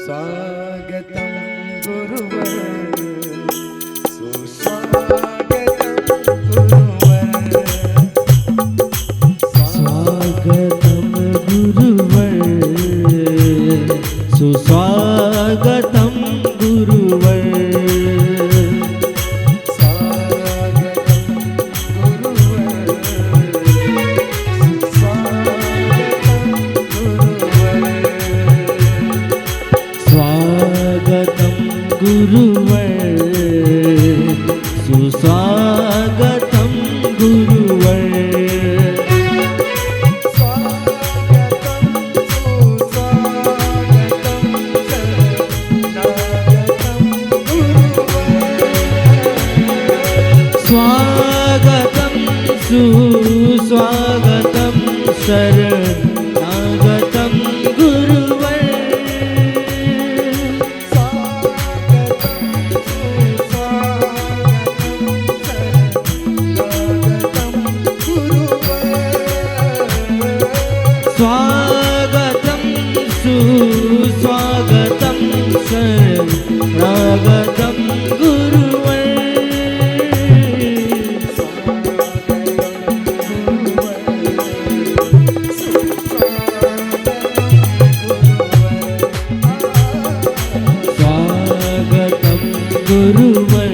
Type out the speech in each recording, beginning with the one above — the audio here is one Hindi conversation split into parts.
स्वागतं गुरुवर सुस्वागतं गुरुवर स्वागतं गुरुवर सुस्वागतं गुरुवर सुस्वागतं गुरुवर स्वागतं सुस्वागतं शरणागतं गुरुवर स्वागतं सुस्वागतं शरणागतं गुरुवर स्वागतं गुरुवर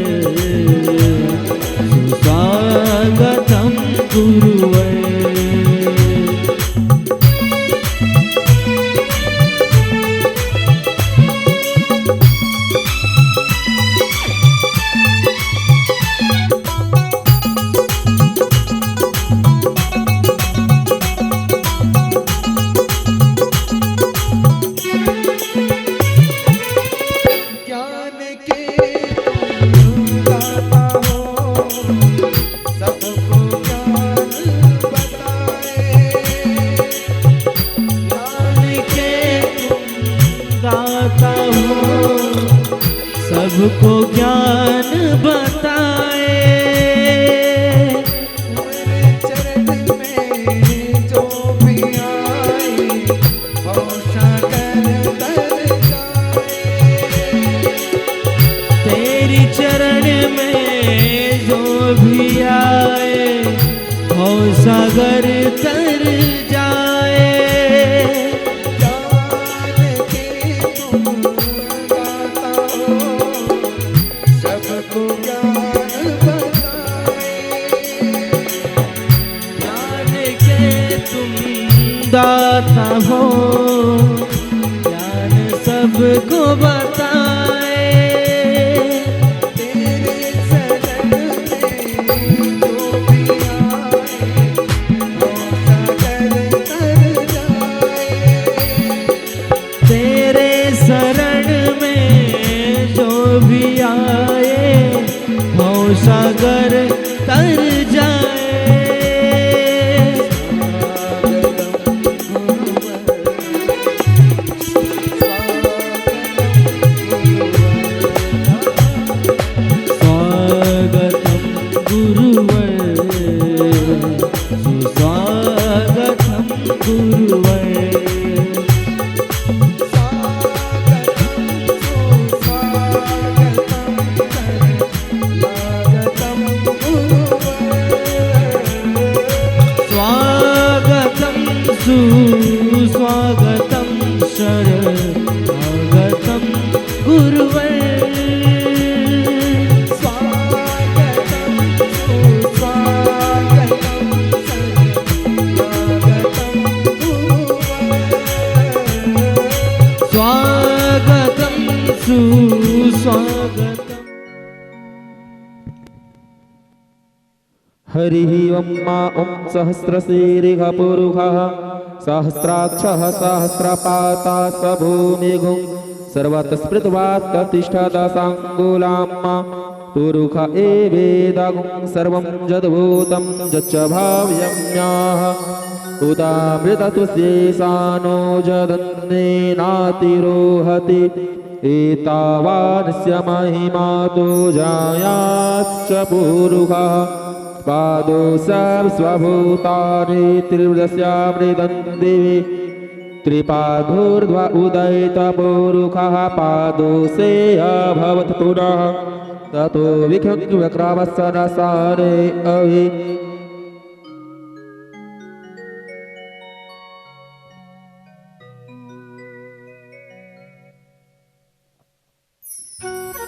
सुस्वागतं गुरुवर सबको ज्ञान बताए चरण में जो भी आए वो सागर तर जाए तेरी चरण में जो भी आए वो सागर तर जाए दाता हो ज्ञान सबको बताए तेरे शरण में जो भी आए वो सागर तर जाए तेरे शरण में जो भी आए वो सागर तर जाए सुस्वागतं शरणागतं गुरुवर स्वागतं सुस्वागतं शरणागतं गुरुवर स्वागतं सुस्वागतं हरिः ॐ मा ॐ सहस्रशीर्षः पुरुषः सहस्राक्षः सहस्रपाता स भूमिगुं सर्वतस्पृत्वात् तिष्ठदशाङ्गुलां पुरुष एवेदगुं सर्वं यद्भूतं यच्च भाव्यम्याः उदामृततुस्येषानो जदन्नेनातिरोहति एतावानस्य महिमा तो जायाश्च पुरुषः पादो स्वभूतानि त्रिवृदस्यामृतं दिवि त्रिपादोर्ध्व उदयितपुरुषः पादो से अभवत् पुनः ततो विक्रमवत्सरसारे अभि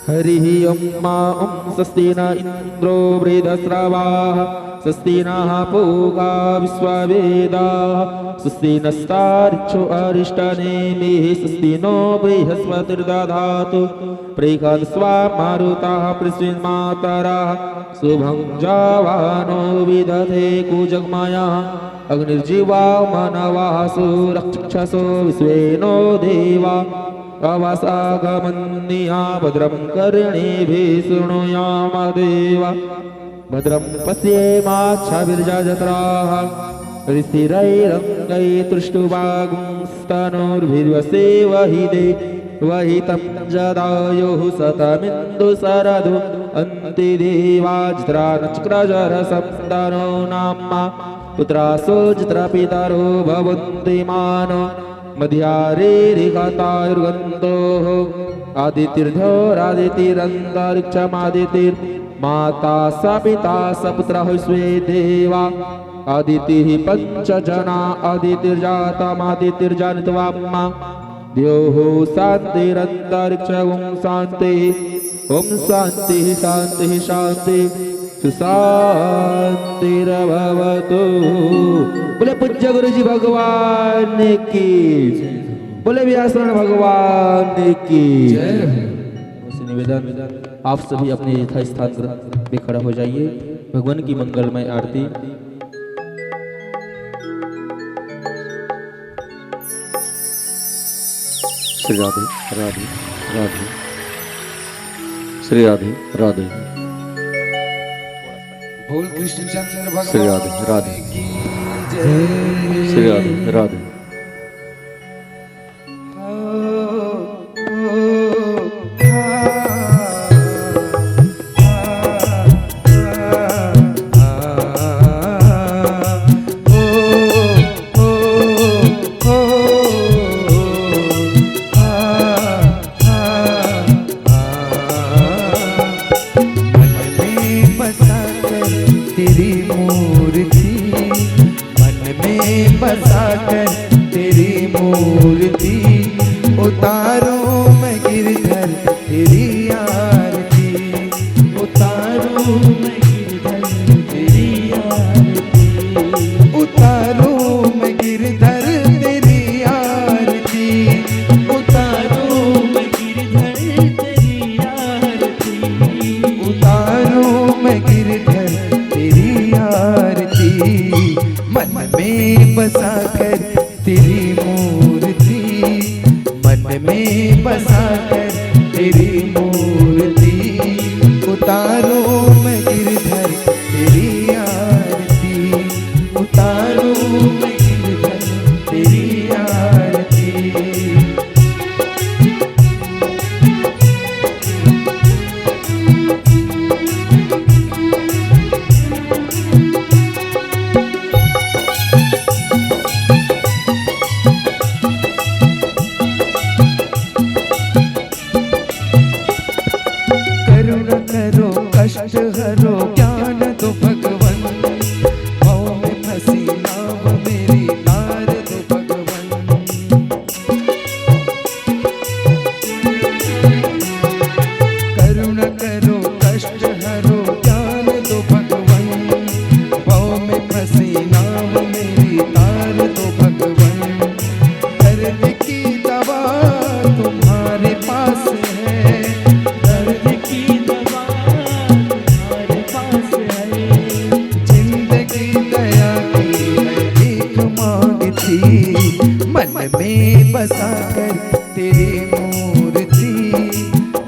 हरिः ॐ मा ॐ स्वस्ति न इन्द्रो वृधस्रवाः स्वस्ति नः पूषा विश्ववेदाः स्वस्ति नस्तार्क्ष्यो अरिष्टनेमिः स्वस्ति नो बृहस्पतिर्दधातु बृहस्पतिर्वा मारुतः पृथ्वीमातरः शुभं जावानो विदधे कुजग्मयः अग्निर्जीवा मनवः सुरक्षसो विश्वेनो देवा अवसागमन्निहा भद्रं कर्णेभिः शृणुयाम देवा भद्रं पश्येमाच्छविर्जत्राः ऋषिरैरङ्गैस्तुष्टुवागुंस्तनोर्भिर्वसेवहि देवहितं जदायुः शतमिन्दुशरदो अन्तिदेवाज्रानचक्रजरसंदनो नाम्मा पुत्रासो जित्रपितरो भवन्ति मानो मध्यारेरिघतायुर्गन्धोः आदितिर्धोरादितिरन्तरिक्षमादितिर्माता स पिता स पुत्रः स्वे देवा आदितिः पञ्चजना आदितिर्जातमादितिर्जनित्वाम्मा द्योः शान्तिरन्तरिक्षं शान्तिः ॐ शान्तिः शान्तिः शान्तिः सुशांतिरभवतु। बोले पूज्य गुरु जी भगवान की, बोले व्यासनारायण भगवान की। निवेदन आप सभी अपने यथा स्थान पे खड़ा हो जाइए। भगवान की मंगलमय आरती। श्री राधे राधे राधे, श्री राधे राधे, बोल कृष्णचंद्र भगवान श्री राधे राधे, श्री राधे राधे। बसाकर तेरी मूर्ति उतारो मैं गिरधर तेरी आरती, उतारो मैं गिरधर तेरी आरती, उतारो मैं गिरधर तेरी आरती, उतारो मैं गिरधर तेरी आरती, उतारो मैं गिरधर तेरी आरती। मन में बसाकर तेरी मूर्ति, मन में बसाकर तेरी मूर्ति, उतारो मैं गिरधर तेरी आरती, उतारो मैं गिरधर तेरी आरती। करो कष्ट हरो ज्ञान दो भगवन, भाव में फंसी नाव मेरी तार दो भगवन। करुणा करो कष्ट हरो ज्ञान दो भगवन, भाव में फंसी नाव मेरी तार दो भगवन। दर्द की दवा तुम्हारे पास है, दर्द की दवा तुम्हारे पास में बसा कर तेरी मूर्ति,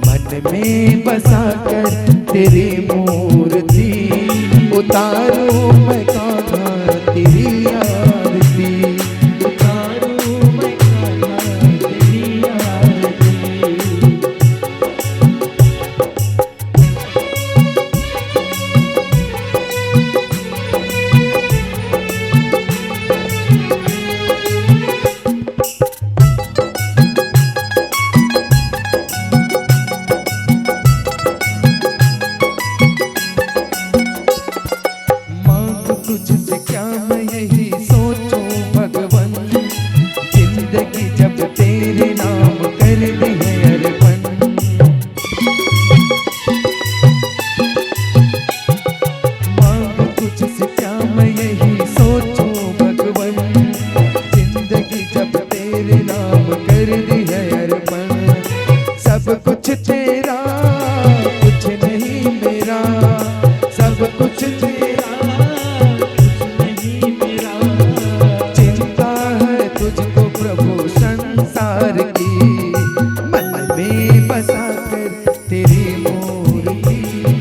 मन में बसा कर तेरी मूर्ति, उतारूं मैं कान्हा तेरी आरती, उतारूं मैं कान्हा तेरी आरती। मांग तुझसे क्या मैं यही सोचूं भगवन, जिंदगी जब तेरे नाम कर दी है अर्पण। मांग तुझसे क्या मैं यही सोचूं भगवन, जिंदगी जब तेरे नाम कर दी है अर्पण। सब कुछ तेरा कुछ नहीं मेरा, सब कुछ तेरा नहीं मेरा, चिंता है तुझको प्रभु संसार की, मन में बसा कर तेरी मूर्ति,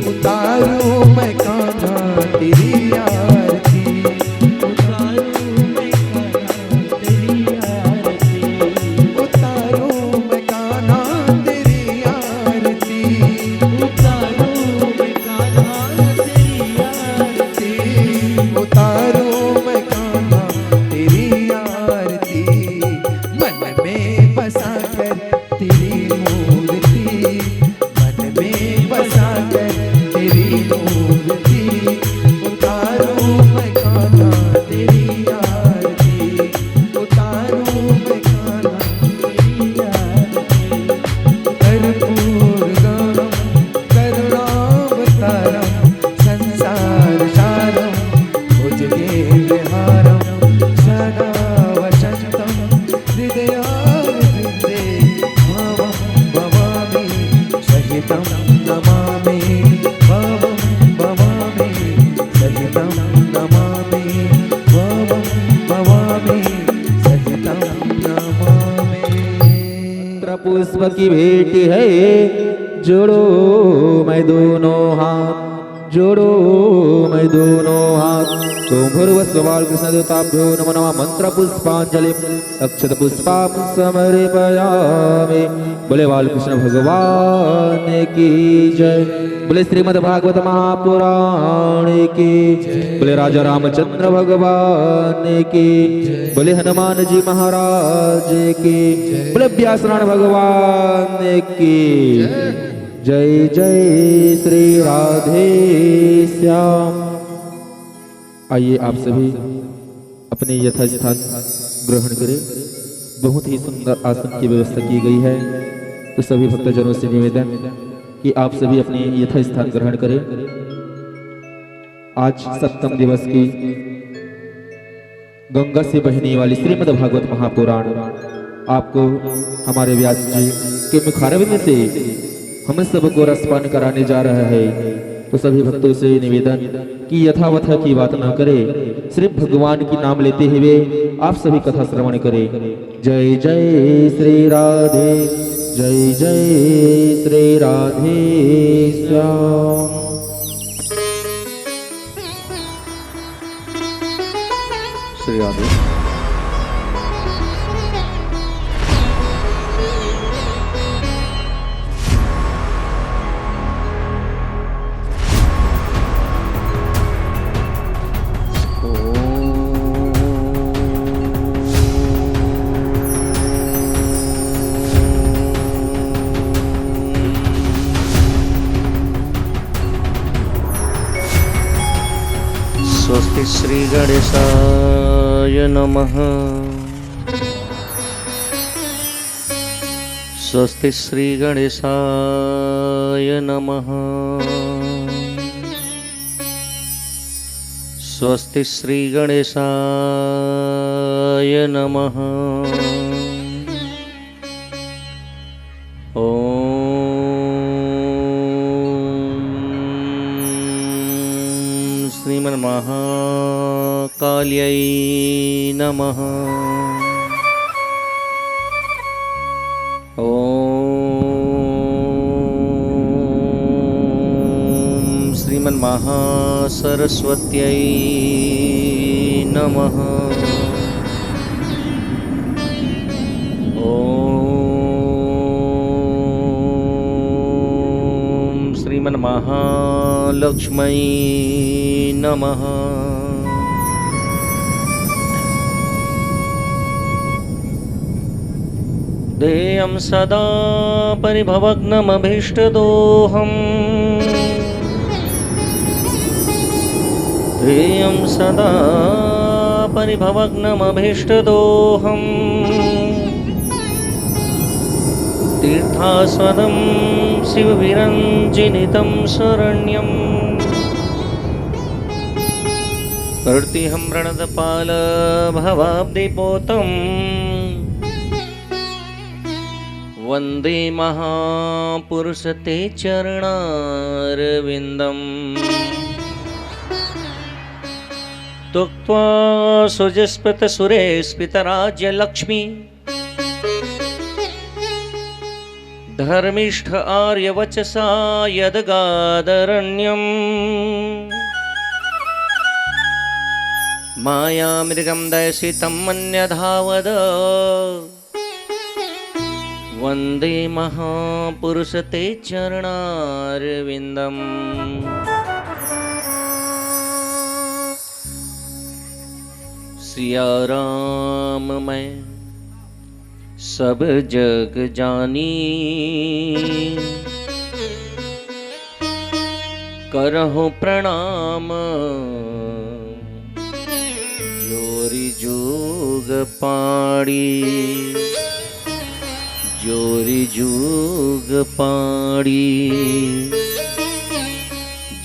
उतारूं मैं कान्हा तेरी आरती, उतारूं मैं कान्हा तेरी आरती। उतारूं मैं कान्हा तेरी आरती, उतारूं मैं कान्हा तेरी आरती। उतारूं मैं कान्हा तेरी आरती, मन में बसा कर तेरी मूर्ति, मन में बसा कर तेरी मूर्ति, उतारूं मैं कान्हा तेरी आरती, उतारूं मैं कान्हा तेरी आरती। कर्पूर गौरम करुणावतारम संसार सारम भुजगेन्द्रहारं सदा वसन्तं हृदयारविन्दे भावं भवामि सहितं नमामि, भावं भवामि सहितं नमामि, भावं भवामि सहितं नमामि। पत्र पुष्प की भेंट है, जोड़ो मैं दोनों हाथ, जोड़ो मैं दोनों हाथ। तुम भूर्भुवस्सुवाल कृष्णदेवताभ्यो नमो नमः। मंत्र पुष्पांजलि अक्षत पुष्पां समर्पयामि। बोले बालकृष्ण भगवान की जय। बोले श्रीमद् भागवत महापुराण की, बोले राजा रामचंद्र भगवान की, बोले हनुमान जी महाराज की, बोले व्यासनारायण भगवान की जय। जय श्री राधे श्याम। आइए आप सभी अपने यथास्थान ग्रहण करें। बहुत ही सुंदर आसन की व्यवस्था की गई है, तो सभी भक्तजनों से निवेदन कि आप सभी अपने यथास्थान ग्रहण करें। आज सप्तम दिवस की गंगा से बहने वाली श्रीमद् भागवत महापुराण आपको हमारे व्यास जी के मुखारविंद से हम सबको रसपान कराने जा रहा है। तो सभी भक्तों से निवेदन कि यथावथा की बात न करें, सिर्फ भगवान की नाम लेते हुए आप सभी कथा श्रवण करें। जय जय श्री राधे, जय जय श्री राधे श्याम। श्री राधे। स्वस्ति श्री गणेशाय नमः। स्वस्ति श्री गणेशाय नमः। स्वस्ति श्री गणेशाय नमः। श्रीमन्महाकाल्यै नमः। ॐ श्रीमन्महासरस्वत्यै नमः। ॐ श्रीमन्महालक्ष्मै नमः। ध्येयं सदा परिभवग्नमभीष्टदोहम्। ध्येयं सदा परिभवग्नमभीष्टदोहम्। तीर्थास्पदं शिवविरञ्जिनितं शरण्यम्। कर्तिहं प्रणतपाल भवाब्धिपोतम्। वन्दे महापुरुष ते चरणारविन्दम्। तुक्त्वा सुजस्पृतसुरेस्पृतराज्यलक्ष्मी। धर्मिष्ठ आर्यवचसा यद्गादरण्यम्। मायामृगं दयसितं मन्यधावद। वन्दे महापुरुष ते चरणारविन्दम्। सिया राम मैं सब जग जानी। करहु प्रणाम जोरी जोग पाड़ी। जोरी जोग पाड़ी।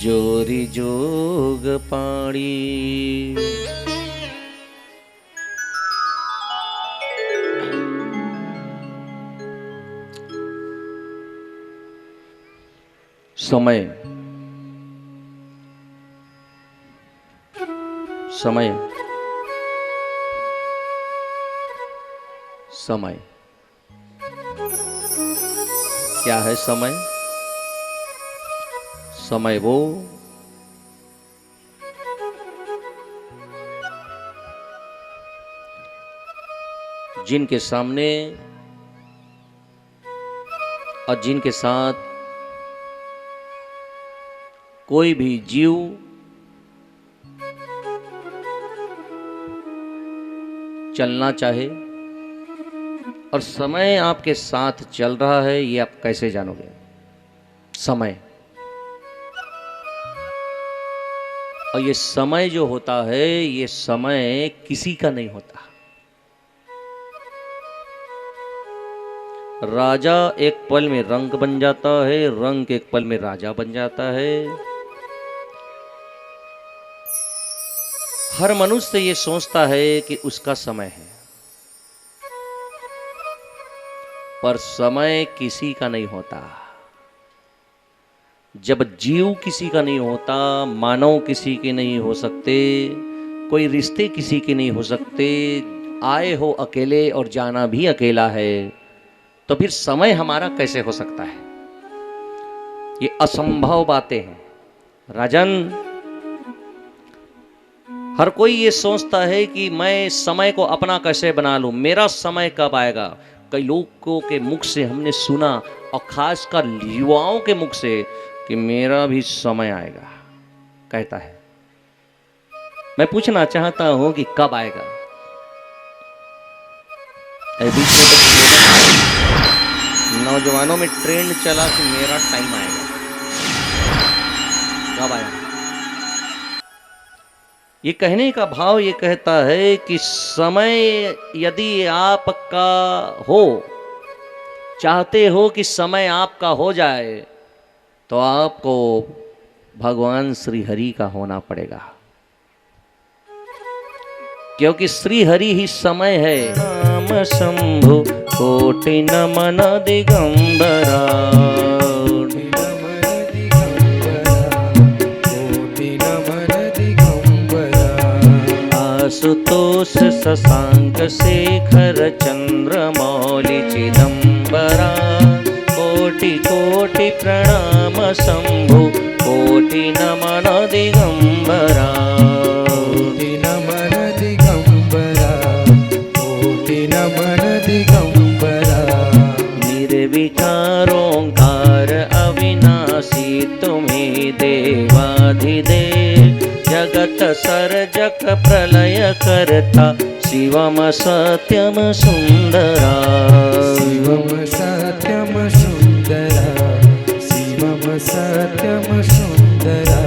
जोरी जोग पाड़ी। समय समय समय क्या है समय? समय वो जिनके सामने और जिनके साथ कोई भी जीव चलना चाहे और समय आपके साथ चल रहा है, ये आप कैसे जानोगे? समय, और ये समय जो होता है, ये समय किसी का नहीं होता। राजा एक पल में रंग बन जाता है, रंग एक पल में राजा बन जाता है। हर मनुष्य ये सोचता है कि उसका समय है, पर समय किसी का नहीं होता। जब जीव किसी का नहीं होता, मानव किसी के नहीं हो सकते, कोई रिश्ते किसी के नहीं हो सकते, आए हो अकेले और जाना भी अकेला है, तो फिर समय हमारा कैसे हो सकता है? ये असंभव बातें हैं राजन। हर कोई ये सोचता है कि मैं समय को अपना कैसे बना लूं, मेरा समय कब आएगा। कई लोगों के मुख से हमने सुना, और खासकर युवाओं के मुख से, कि मेरा भी समय आएगा, कहता है। मैं पूछना चाहता हूं कि कब आएगा? बीच में तो नौजवानों में ट्रेंड चला कि मेरा टाइम आएगा, कब आएगा? ये कहने का भाव ये कहता है कि समय यदि आपका हो, चाहते हो कि समय आपका हो जाए, तो आपको भगवान श्री हरि का होना पड़ेगा, क्योंकि श्री हरि ही समय है। राम शंभु कोटि नमन दिगंबरा। आशुतोष शशांक शेखर चंद्र मौलि चिदंबरा। दिगंबरा कोटि कोटि प्रणाम शंभु कोटि नमन दिगंबरा कोटि नमन दिगंबरा कोटि नमन दिगंबरा निर्विकारोंकार अविनाशी तुम्हें देवाधिदेव जगत सर्जक प्रलय करता शिवम सत्यम सुंदरा शिवम सत्यम सुंदरा शिवम सत्यम सुंदरा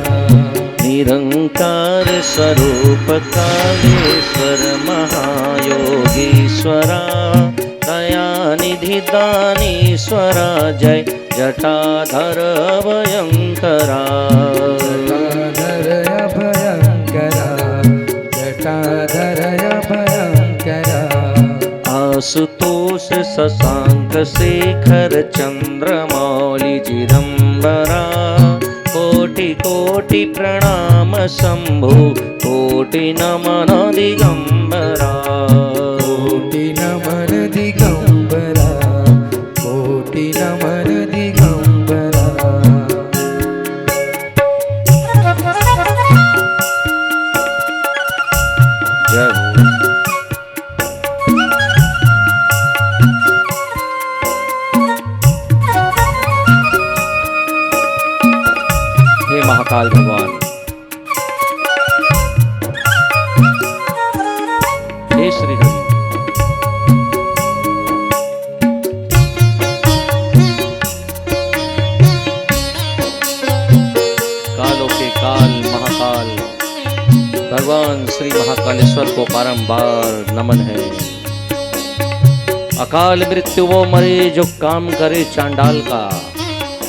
निरंकार स्वरूप कालेश्वर महायोगीश्वरा दयानिधि दानीश्वरा जय जटाधर भयंकरा जटाधर भयंकरा जटाधर भयंकरा आशुतोष शशांक शेखर चंद्रमौलि चिदंबरा कोटि कोटि प्रणाम शंभु कोटि नमन दिगंबरा कोटि नमन दिगंबरा कोटि नमन दिगंबरा जय हो। हे महाकाल भगवान हे श्री हरि कालों के काल महाकाल भगवान श्री महाकालेश्वर को बारंबार नमन है। अकाल मृत्यु वो मरे जो काम करे चांडाल का,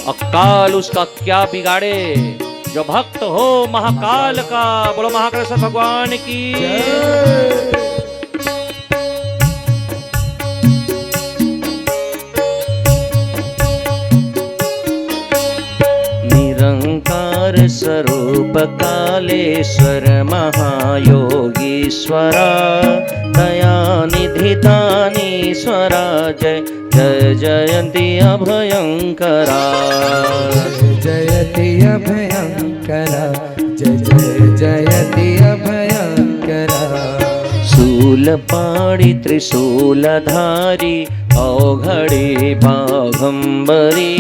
अकाल उसका क्या बिगाड़े जो भक्त हो महाकाल का। बोलो महाकालेश्वर भगवान की। निरंकार स्वरूप कालेश्वर महायोगीश्वरा दयानिधि दानीश्वरा जय जय जयंती अभयंकरा जयति अभयंकरा जय जय जयति अभयंकरा शूल पाणि त्रिशूलधारी औघड़ी बाघंबरी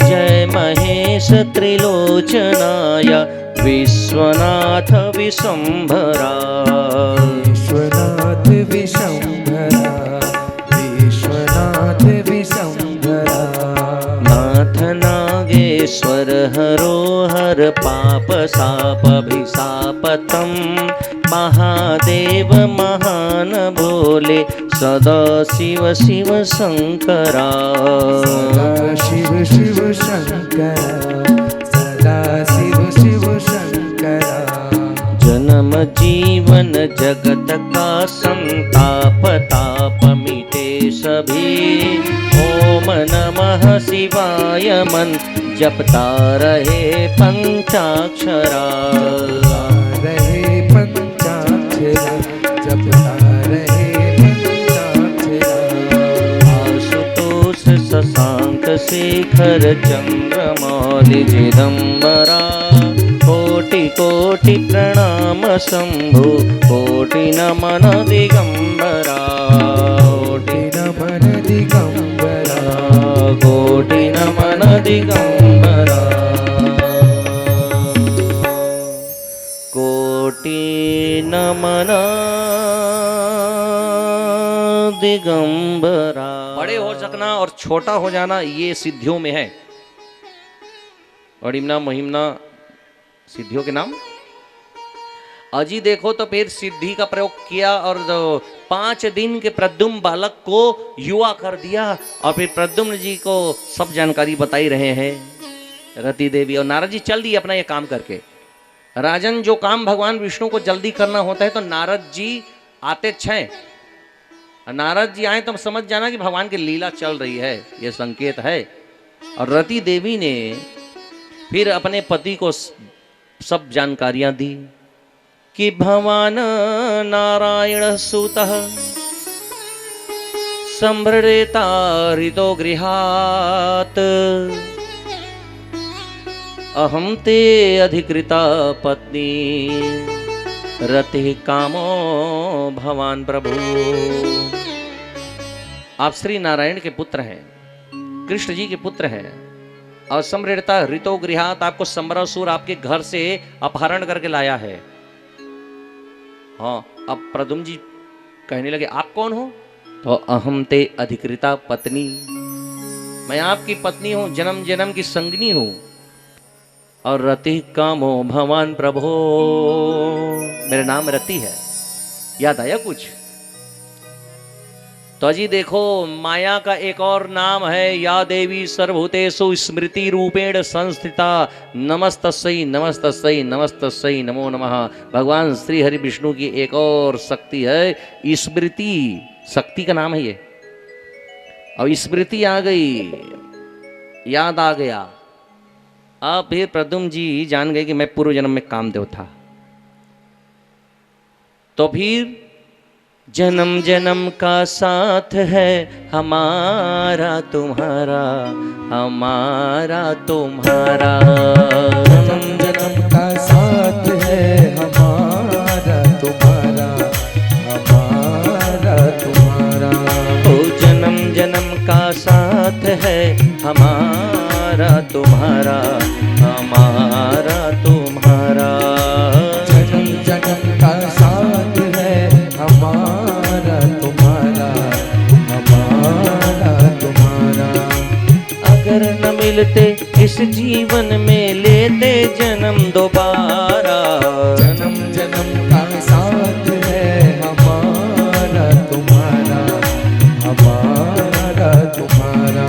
जय महेश त्रिलोचनाय विश्वनाथ विशंभरा विश्वनाथ विशंभरा विश्वनाथ विशंभरा नाथ नागेश्वर हरो हर पाप साप अभिशापतम महादेव महान भोले सदा शिव शिव शंकरा सदा शिव शिव शंकरा सदा शिव शिव शंकरा जन्म जीवन जगत का संताप ताप मिटे सभी ओम नमः शिवाय मन जपता रहे पंचाक्षरा रहे पंचाक्षरा जपता रहे पंचाक्षरा आशुतोष शशांक शेखर चंद्रमौलि चिदंबरा कोटि कोटि प्रणाम शंभु कोटि नमन दिगंबरा कोटि नमन दिगंबरा कोटि नमन दिगंबरा कोटि नमन दिगंबरा। बड़े हो सकना और छोटा हो जाना ये सिद्धियों में है। अड़िमना महिमना सिद्धियों के नाम अजी देखो तो फिर सिद्धि का प्रयोग किया और 5 दिन के प्रद्युम्न बालक को युवा कर दिया और फिर प्रद्युम्न जी को सब जानकारी बताई रहे हैं रति देवी और नारद जी चल दिए अपना ये काम करके। राजन जो काम भगवान विष्णु को जल्दी करना होता है तो नारद जी आते हैं। नारद जी आए तो समझ जाना कि भगवान की लीला चल रही है, ये संकेत है। और रति देवी ने फिर अपने पति को सब जानकारियां दी कि भगवान नारायण सुतः संभृता ऋतो गृहात् अहं ते अधिकृता पत्नी रतिः कामो भवान प्रभु। आप श्री नारायण के पुत्र हैं, कृष्ण जी के पुत्र हैं और समृद्धता ऋतो गृहात, आपको समरासुर आपके घर से अपहरण करके लाया है। हाँ, अब प्रद्युम्न जी कहने लगे आप कौन हो? तो अहम ते अधिकृता पत्नी, मैं आपकी पत्नी हूं, जन्म जन्म की संगनी हूं। और रति कामो भवान प्रभो, मेरा नाम रति है। याद आया कुछ? तो जी देखो, माया का एक और नाम है, या देवी सर्वभूतेषु स्मृति रूपेण संस्थिता नमस्तस्यै नमस्तस्यै नमस्तस्यै नमो नमः। भगवान श्री हरि विष्णु की एक और शक्ति है स्मृति, शक्ति का नाम है ये। अब स्मृति आ गई, याद आ गया। अब फिर प्रद्युम्न जी जान गए कि मैं पूर्व जन्म में कामदेव था। तो फिर जन्म जन्म का साथ है हमारा तुम्हारा, हमारा तुम्हारा। जन्म जन्म का साथ है हमारा तुम्हारा, हमारा तुम्हारा। ओ जन्म जन्म का साथ है हमारा तुम्हारा, हमारा तुम्हारा। जन्म जन्म का साथ है हमारा तुम्हारा, हमारा तुम्हारा। अगर न मिलते इस जीवन में लेते जन्म दोबारा। जन्म जन्म का साथ है हमारा तुम्हारा, हमारा तुम्हारा।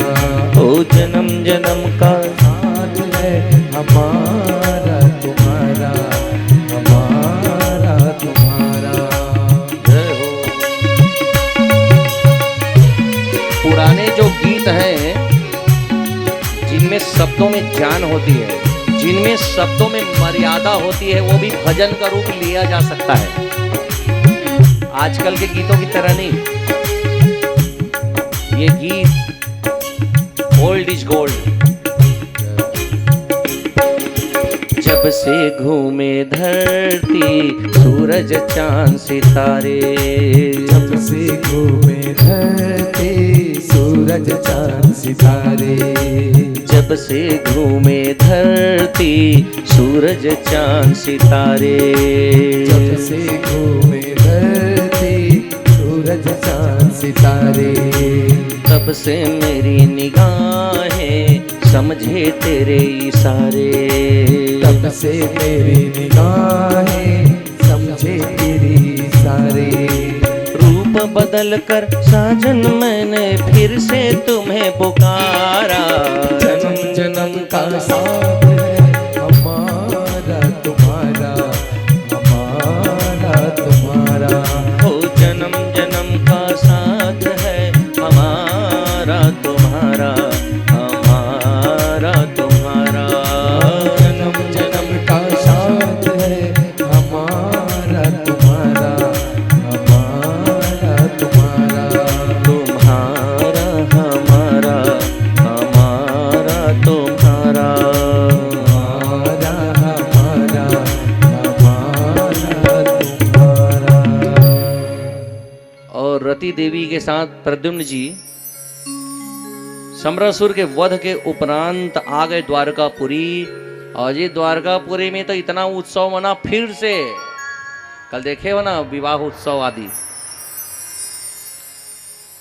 ओ जन्म जन्म का साथ है हमारा तुम्हारा, हमारा तुम्हारा। जय हो। पुराने जो गीत हैं जिनमें शब्दों में जान होती है, जिनमें शब्दों में मर्यादा होती है, वो भी भजन का रूप लिया जा सकता है। आजकल के गीतों की तरह नहीं। ये गीत ओल्ड इज गोल्ड। जब से घूमे धरती सूरज चांद सितारे, जब से घूमे धरती सूरज चांद सितारे। जब से घूमे धरती सूरज चांद सितारे। जब से घूमे धरती सूरज चांद सितारे। तब से मेरी निगाहें समझे तेरे इशारे। तब से मेरी निगाहें समझे तेरी सारे। रूप बदल कर साजन मैंने फिर से तुम्हें पुकारा। जन्म जन्म का साथ है हमारा तुम्हारा, हमारा तुम्हारा। ओ जन्म जन्म का साथ है हमारा तुम्हारा, हमारा तुम्हारा। जन्म जन्म का साथ है हमारा तुम्हारा, हमारा तुम्हारा। तुम्हारा हमारा, हमारा तुम्हारा। हमारा हमारा, हमारा तुम्हारा। और रति देवी के साथ प्रद्युम्न जी समरासुर के वध के उपरांत आ गए द्वारकापुरी। और ये द्वारकापुरी में तो इतना उत्सव मना फिर से, कल देखे हो ना विवाह उत्सव आदि।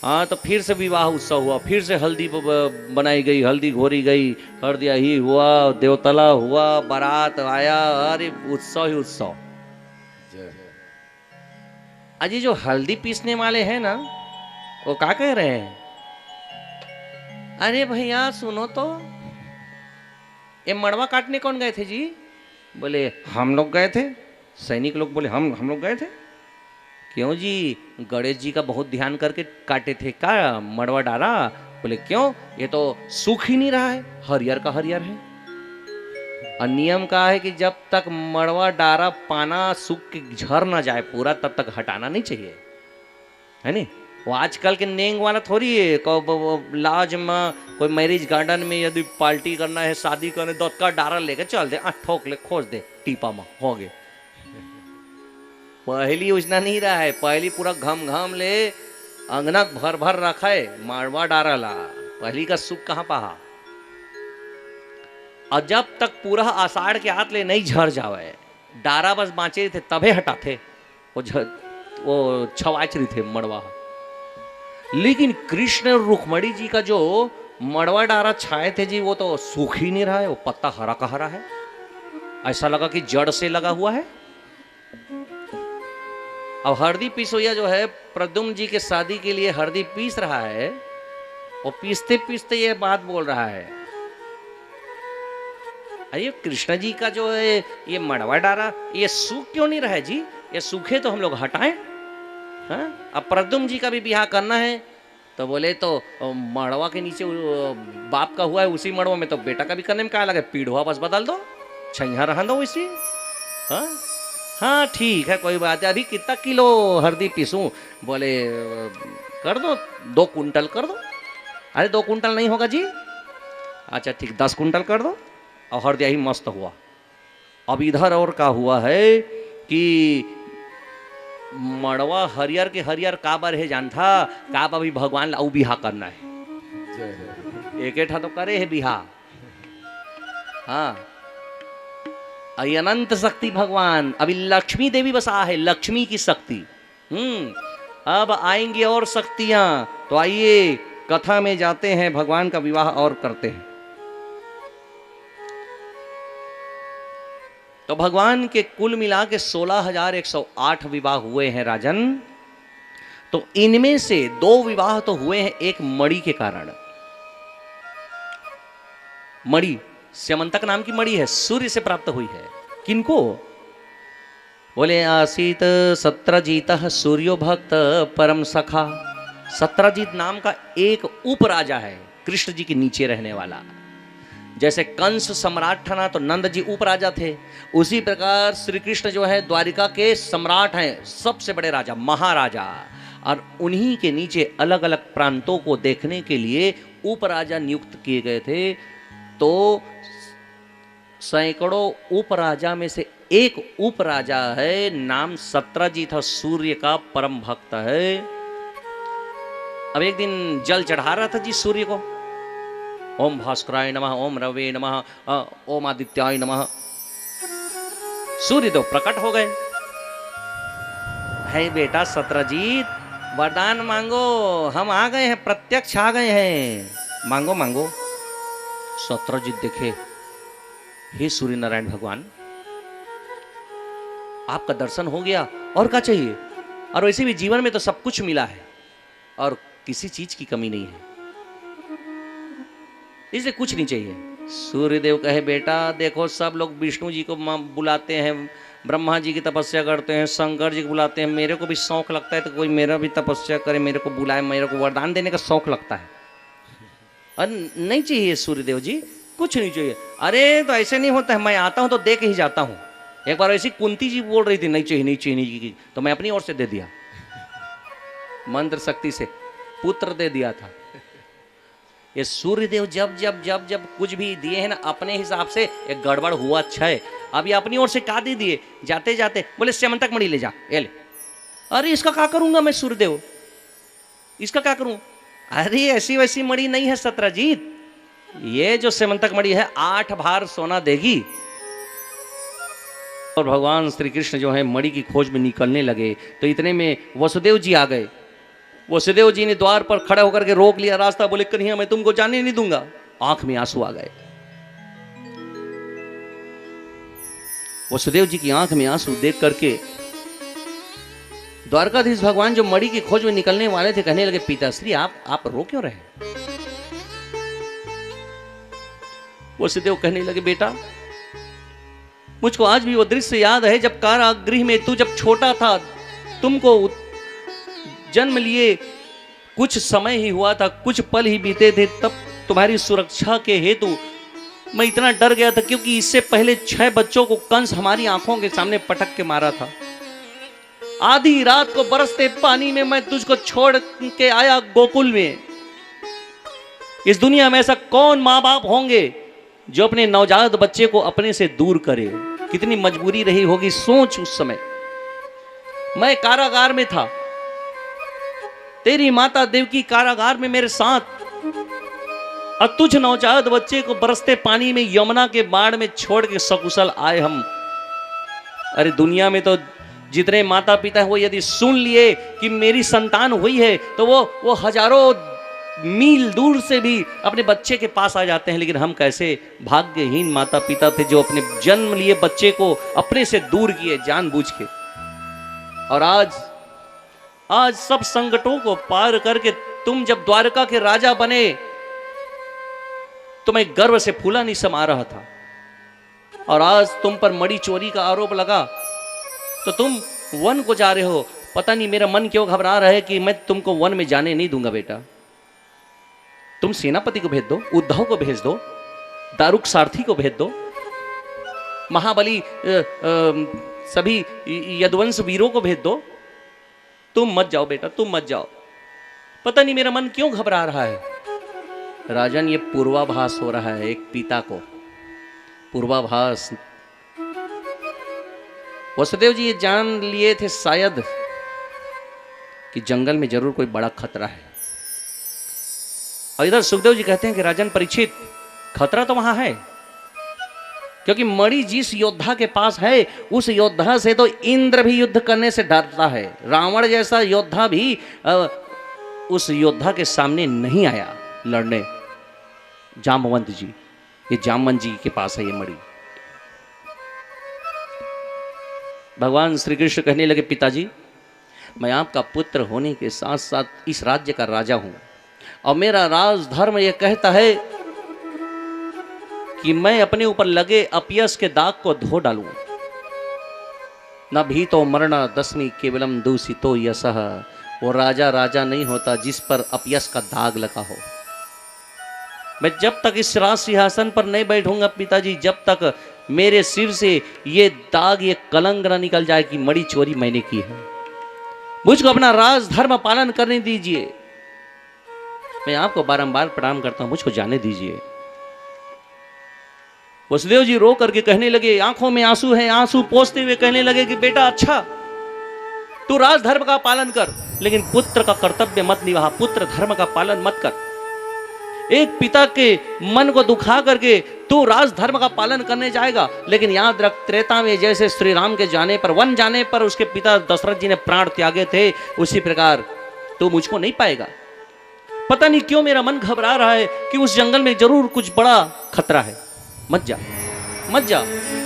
हाँ, तो फिर से विवाह उत्सव हुआ, फिर से हल्दी बनाई गई, हल्दी घोरी गई, हल्दिया ही हुआ, देवतला हुआ, बारात आया, अरे उत्सव ही उत्सव। अजी जो हल्दी पीसने वाले हैं ना, वो क्या कह रहे हैं? अरे भैया सुनो तो, ये मड़वा काटने कौन गए थे जी? बोले हम लोग गए थे। सैनिक लोग बोले हम लोग गए थे। क्यों जी? गणेश जी का बहुत ध्यान करके काटे थे क्या मड़वा डारा? बोले क्यों? ये तो सूख ही नहीं रहा है, हरियर का हरियर है। और नियम का है कि जब तक मड़वा डारा पाना सूख के झड़ ना जाए पूरा, तब तक हटाना नहीं चाहिए, है नहीं? वो आजकल के नेंग वाला थोड़ी है वो लाज में कोई मैरिज गार्डन में यदि पार्टी करना है शादी करने तो का डारा लेके चल दे ठोक ले खोज दे टीपा में हो गए। पहली योजना नहीं रहा है, पहली पूरा घम घम ले अंगना भर भर रखा है मारवा डारा ला, पहली का सुख कहाँ पहा। और जब तक पूरा आषाढ़ के हाथ ले नहीं झड़ जावे डारा बस बाँचे थे तबे हटाते वो छवाचरी थे मड़वा। लेकिन कृष्ण और रुक्मणी जी का जो मड़वा डारा छाए थे जी वो तो सूख ही नहीं रहा है, वो पत्ता हरा का हरा है, ऐसा लगा कि जड़ से लगा हुआ है। अब हरदी पिसोया जो है प्रद्युम्न जी के शादी के लिए हरदी पीस रहा है, वो पीसते पीसते ये बात बोल रहा है, अरे कृष्ण जी का जो है ये मड़वा डारा ये सूख क्यों नहीं रहा है जी, ये सूखे तो हम लोग हटाएं। हाँ? अब प्रद्युम्न जी का भी ब्याह करना है तो बोले तो मड़वा के नीचे बाप का हुआ है उसी मड़वा में तो बेटा का भी करने में क्या लगे, पीढ़ुआ बस बदल दो छैया रहन दो इसी। हाँ हाँ ठीक है कोई बात है, अभी कितना किलो हल्दी पीसूं, बोले कर दो 2 कुंटल कर दो। अरे 2 कुंटल नहीं होगा जी, अच्छा ठीक 10 कुंटल कर दो। और हल्दी ही मस्त हुआ। अब इधर और क्या हुआ है कि मड़वा हरियर के हरियर काबर है जान था काब अभी भगवान लाऊ बिहा करना है, एक तो करे है बिहा। हाँ अनंत शक्ति भगवान, अभी लक्ष्मी देवी बसा है, लक्ष्मी की शक्ति। अब आएंगी और शक्तियां, तो आइए कथा में जाते हैं, भगवान का विवाह और करते हैं। तो भगवान के कुल मिला के 16,108 विवाह हुए हैं राजन। तो इनमें से 2 विवाह तो हुए हैं एक मणि के कारण। मणि स्यमंतक नाम की मणि है, सूर्य से प्राप्त हुई है। किनको? बोले आसीत सत्रजीतः सूर्यो भक्त परम सखा। सत्रजीत नाम का एक उपराजा है कृष्ण जी के नीचे रहने वाला। जैसे कंस सम्राट था ना तो नंद जी उपराजा थे, उसी प्रकार श्री कृष्ण जो है द्वारिका के सम्राट हैं, सबसे बड़े राजा महाराजा। और उन्हीं के नीचे अलग अलग प्रांतों को देखने के लिए उपराजा नियुक्त किए गए थे। तो सैकड़ों उपराजा में से एक उपराजा है, नाम सत्रजीत, सूर्य का परम भक्त है। अब एक दिन जल चढ़ा रहा था जी सूर्य को, ओम भास्कराय नमः, ओम रवे नमः, ओम आदित्याय नमः। सूर्य तो प्रकट हो गए। है बेटा सत्रजीत वरदान मांगो, हम आ गए हैं, प्रत्यक्ष आ गए हैं, मांगो मांगो। सत्रजीत देखे, हे सूर्य नारायण भगवान आपका दर्शन हो गया, और क्या चाहिए? और वैसे भी जीवन में तो सब कुछ मिला है और किसी चीज की कमी नहीं है, इसलिए कुछ नहीं चाहिए। सूर्यदेव कहे बेटा देखो सब लोग विष्णु जी को बुलाते हैं, ब्रह्मा जी की तपस्या करते हैं, शंकर जी को बुलाते हैं, मेरे को भी शौक लगता है तो कोई मेरा भी तपस्या करे, मेरे को बुलाए, मेरे को वरदान देने का शौक लगता है। अरे नहीं चाहिए सूर्यदेव जी, कुछ नहीं चाहिए। अरे तो ऐसे नहीं होता है, मैं आता हूं तो दे के ही जाता हूं। एक बार ऐसी कुंती जी बोल रही थी नहीं चाहिए नहीं चाहिए नहीं चाहिए, तो मैं अपनी ओर से दे दिया, मंत्र शक्ति से पुत्र दे दिया था। ये सूर्यदेव जब जब जब जब कुछ भी दिए हैं ना अपने हिसाब से एक गड़बड़ हुआ अच्छा है। अब ये अपनी ओर से का दे दिए, जाते जाते बोले स्यमंतक मणि ले जा, ये ले। अरे इसका क्या करूंगा मैं सूर्यदेव, इसका क्या करूं? अरे ऐसी वैसी मणि नहीं है सत्रजीत, ये जो स्यमंतक मणि है 8 भार सोना देगी। और भगवान श्री कृष्ण जो है मणि की खोज में निकलने लगे तो इतने में वसुदेव जी आ गए। वसुदेव जी ने द्वार पर खड़े होकर के रोक लिया रास्ता, बोले कन्हैया मैं तुमको जाने नहीं दूंगा। आंख में आंसू आ गए, वसुदेव जी की आंख में आंसू देख करके द्वारकाधीश भगवान जो मणि की खोज में निकलने वाले थे कहने लगे पिताश्री आप रो क्यों रहे? वसुदेव कहने लगे बेटा मुझको आज भी वो दृश्य याद है जब कारागृह में तू जब छोटा था, तुमको जन्म लिए कुछ समय ही हुआ था, कुछ पल ही बीते थे, तब तुम्हारी सुरक्षा के हेतु मैं इतना डर गया था क्योंकि इससे पहले 6 बच्चों को कंस हमारी आंखों के सामने पटक के मारा था। आधी रात को बरसते पानी में मैं तुझको छोड़ के आया गोकुल में। इस दुनिया में ऐसा कौन माँ बाप होंगे जो अपने नवजात बच्चे को अपने से दूर करे? कितनी मजबूरी रही होगी, सोच उस समय। मैं कारागार में था, तेरी माता देवकी कारागार में मेरे साथ, और तुझ नवजात बच्चे को बरसते पानी में यमुना के बाढ़ में छोड़ के सकुशल आए हम। अरे दुनिया में तो जितने माता पिता हैं वो यदि सुन लिए कि मेरी संतान हुई है तो वो हजारों मील दूर से भी अपने बच्चे के पास आ जाते हैं। लेकिन हम कैसे भाग्यहीन माता पिता थे जो अपने जन्म लिए बच्चे को अपने से दूर किए जानबूझ के। और आज सब संकटों को पार करके तुम जब द्वारका के राजा बने तो मैं गर्व से फूला नहीं समा रहा था, और आज तुम पर मड़ी चोरी का आरोप लगा तो तुम वन को जा रहे हो। पता नहीं मेरा मन क्यों घबरा रहा है कि मैं तुमको वन में जाने नहीं दूंगा बेटा। तुम सेनापति को भेज दो, उद्धव को भेज दो, दारुक सारथी को भेज दो, महाबली सभी यदुवंश वीरों को भेज दो। तुम मत जाओ बेटा, तुम मत जाओ। पता नहीं मेरा मन क्यों घबरा रहा है। राजन, ये पूर्वाभास हो रहा है एक पिता को, पूर्वाभास। वसुदेव जी ये जान लिए थे शायद कि जंगल में जरूर कोई बड़ा खतरा है। और इधर सुखदेव जी कहते हैं कि राजन परीक्षित, खतरा तो वहां है, क्योंकि मणि जिस योद्धा के पास है उस योद्धा से तो इंद्र भी युद्ध करने से डरता है। रावण जैसा योद्धा भी उस योद्धा के सामने नहीं आया लड़ने। जामवंत जी, ये जामवंत जी के पास है ये मणि। भगवान श्री कृष्ण कहने लगे, पिताजी मैं आपका पुत्र होने के साथ साथ इस राज्य का राजा हूं, और मेरा राजधर्म यह कहता है कि मैं अपने ऊपर लगे अपयश के दाग को धो डालूं। न भीतो मरण दसमी केवलम दूषितो यशः। वो राजा राजा नहीं होता जिस पर अपयश का दाग लगा हो। मैं जब तक इस राज सिंहासन पर नहीं बैठूंगा पिताजी, जब तक मेरे सिर से ये दाग, ये कलंक न निकल जाए कि मड़ी चोरी मैंने की है। मुझको अपना राजधर्म पालन करने दीजिए। मैं आपको बारंबार प्रणाम करता हूं, मुझको जाने दीजिए। वसुदेव जी रो करके कहने लगे, आंखों में आंसू है, आंसू पोंछते हुए कहने लगे कि बेटा अच्छा, तू राजधर्म का पालन कर, लेकिन पुत्र का कर्तव्य मत निभा, पुत्र धर्म का पालन मत कर। एक पिता के मन को दुखा करके तू राजधर्म का पालन करने जाएगा, लेकिन याद रख, त्रेता में जैसे श्री राम के जाने पर, वन जाने पर उसके पिता दशरथ जी ने प्राण त्यागे थे, उसी प्रकार तू मुझको नहीं पाएगा। पता नहीं क्यों मेरा मन घबरा रहा है कि उस जंगल में जरूर कुछ बड़ा खतरा है। मत जा, मत जा,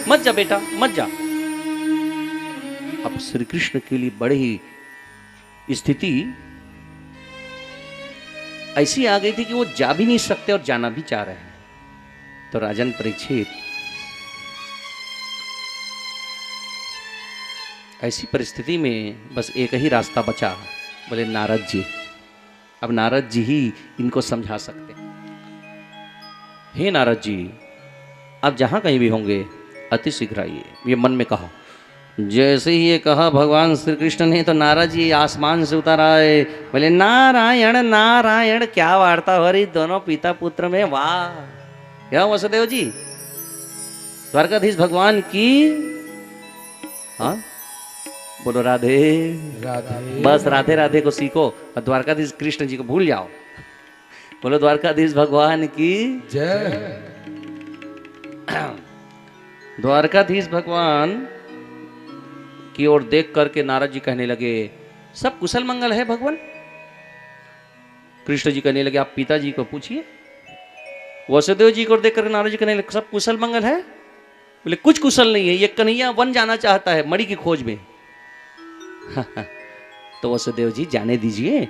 मत जा बेटा, मत जा। अब श्री कृष्ण के लिए बड़ी ही स्थिति ऐसी आ गई थी कि वो जा भी नहीं सकते और जाना भी चाह रहे हैं। तो राजन परीक्षित, ऐसी परिस्थिति में बस एक ही रास्ता बचा, बोले नारद जी। अब नारद जी ही इनको समझा सकते। हे नारद जी, आप जहां कहीं भी होंगे अति शीघ्र आइए। ये मन में कहा। जैसे ही ये कहा भगवान श्री कृष्ण ने, तो नारद जी आसमान से उतर आए। बोले नारायण नारायण, क्या वार्ता हो रही दोनों पिता पुत्र में, वाह। क्या वसुदेव जी, द्वारकाधीश भगवान की, हाँ बोलो राधे राधे। बस राधे राधे को सीखो और द्वारकाधीश कृष्ण जी को भूल जाओ। बोलो द्वारकाधीश भगवान की जय। द्वारकाधीश भगवान की ओर देख करके नारद जी कहने लगे, सब कुशल मंगल है भगवान। कृष्ण जी कहने लगे, आप पिताजी को पूछिए। वसुदेव जी को देख कर नारद जी कहने लगे, सब कुशल मंगल है। बोले कुछ कुशल नहीं है, ये कन्हैया वन जाना चाहता है मणि की खोज में। तो वसुदेव जी जाने दीजिए।